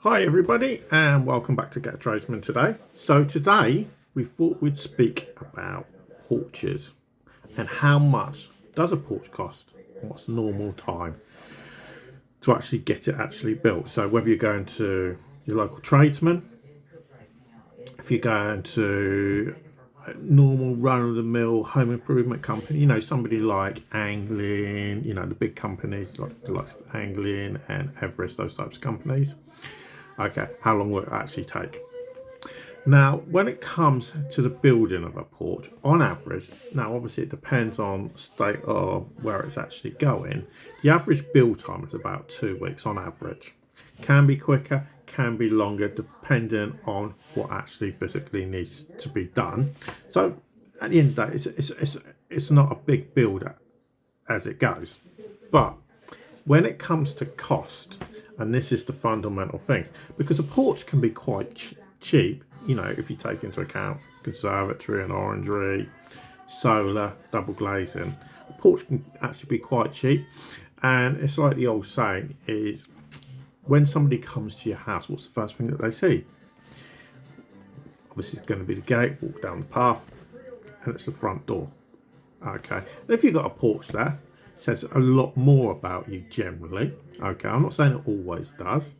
Hi everybody and welcome back to Get Tradesman today. So today we thought we'd speak about porches and how much does a porch cost and what's the normal time to actually get it actually built. So whether you're going to your local tradesman, if you're going to a normal run-of-the-mill home improvement company, somebody like Anglin, the big companies like the likes of Anglin and Everest, those types of companies. Okay, how long will it actually take? Now, when it comes to the building of a porch, on average, now obviously it depends on state of where it's actually going. The average build time is about 2 weeks on average. Can be quicker, can be longer, depending on what actually physically needs to be done. So, at the end of the day, it's not a big build as it goes, but when it comes to cost, and this is the fundamental things, because a porch can be quite cheap, if you take into account conservatory and orangery, solar, double glazing, a porch can actually be quite cheap. And it's like the old saying is, when somebody comes to your house, what's the first thing that they see? Obviously it's going to be the gate, walk down the path, and it's the front door. Okay, and if you've got a porch there, it says a lot more about you generally. Okay, I'm not saying it always does.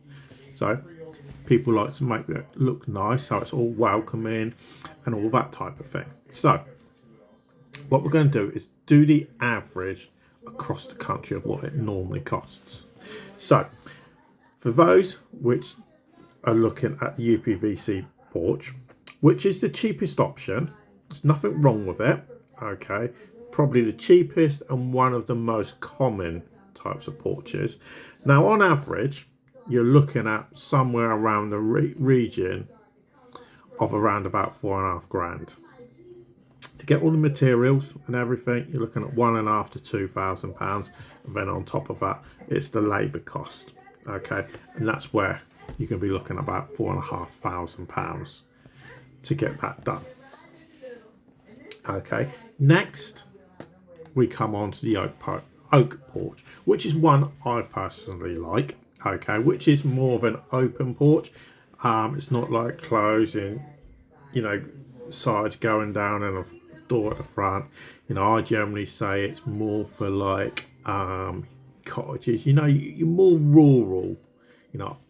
So people like to make it look nice, so it's all welcoming and all that type of thing. So what we're going to do is do the average across the country of what it normally costs. So for those which are looking at the UPVC porch, which is the cheapest option, there's nothing wrong with it. Okay, probably the cheapest and one of the most common types of porches. Now, on average, you're looking at somewhere around the region of around about £4,500. To get all the materials and everything, you're looking at £1,500 to £2,000, and then on top of that, it's the labour cost. Okay, and that's where you can be looking at about £4,500 to get that done. Okay, next we come on to the oak porch, which is one I personally like. Okay, which is more of an open porch. It's not like closing, sides going down and a door at the front. I generally say it's more for like cottages. You're more rural.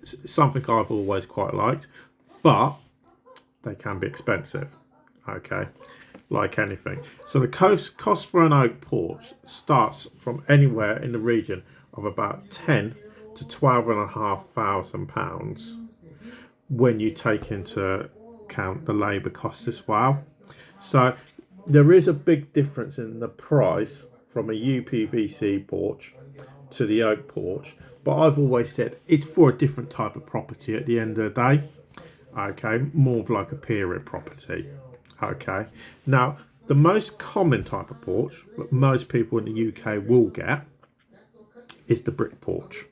Something I've always quite liked, but they can be expensive. Okay, like anything. So the cost for an oak porch starts from anywhere in the region of about 10 to £12,500 when you take into account the labour costs as well. So there is a big difference in the price from a UPVC porch to the oak porch, but I've always said it's for a different type of property at the end of the day. Okay, more of like a period property. Okay, now the most common type of porch that most people in the UK will get is the brick porch.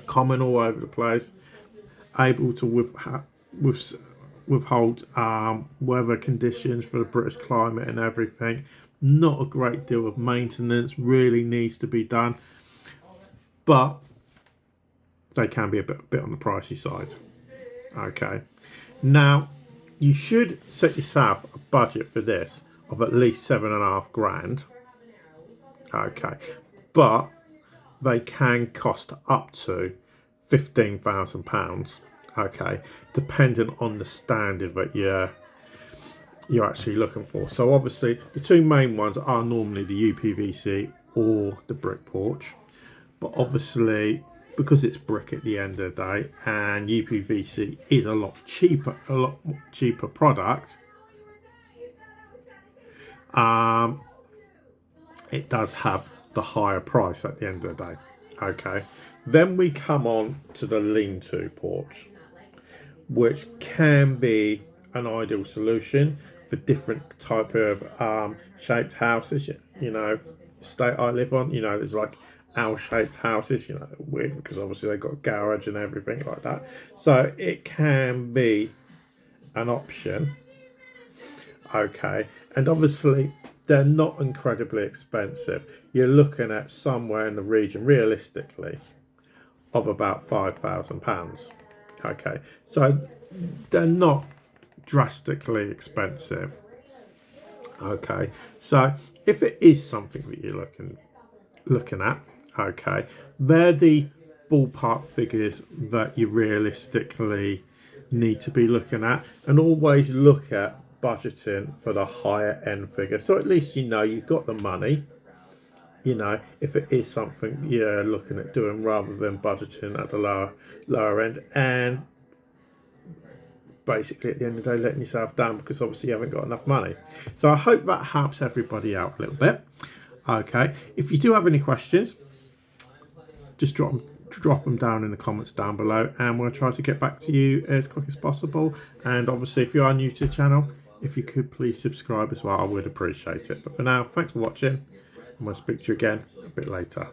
Common all over the place, able to withhold weather conditions for the British climate and everything. Not a great deal of maintenance really needs to be done, but they can be a bit on the pricey side. Okay, now you should set yourself a budget for this of at least £7,500. Okay, but they can cost up to £15,000. Okay, depending on the standard that you're actually looking for. So obviously the two main ones are normally the UPVC or the brick porch, but obviously because it's brick at the end of the day and UPVC is a lot cheaper product, it does have the higher price at the end of the day. Okay, then we come on to the lean-to porch, which can be an ideal solution for different type of shaped houses. State I live on, there's like L-shaped houses. Weird because obviously they've got a garage and everything like that. So it can be an option. Okay, and obviously they're not incredibly expensive. You're looking at somewhere in the region, realistically, of about £5,000. Okay, so they're not drastically expensive. Okay, so if it is something that you're looking at, okay, they're the ballpark figures that you realistically need to be looking at, and always look at budgeting for the higher end figure, so at least you know you've got the money, you know, if it is something you're looking at doing, rather than budgeting at the lower end and basically at the end of the day letting yourself down because obviously you haven't got enough money. So I hope that helps everybody out a little bit. Okay, if you do have any questions, just drop them down in the comments down below, and we'll try to get back to you as quick as possible. And obviously, if you are new to the channel, if you could please subscribe as well, I would appreciate it. But for now, thanks for watching, and we'll speak to you again a bit later.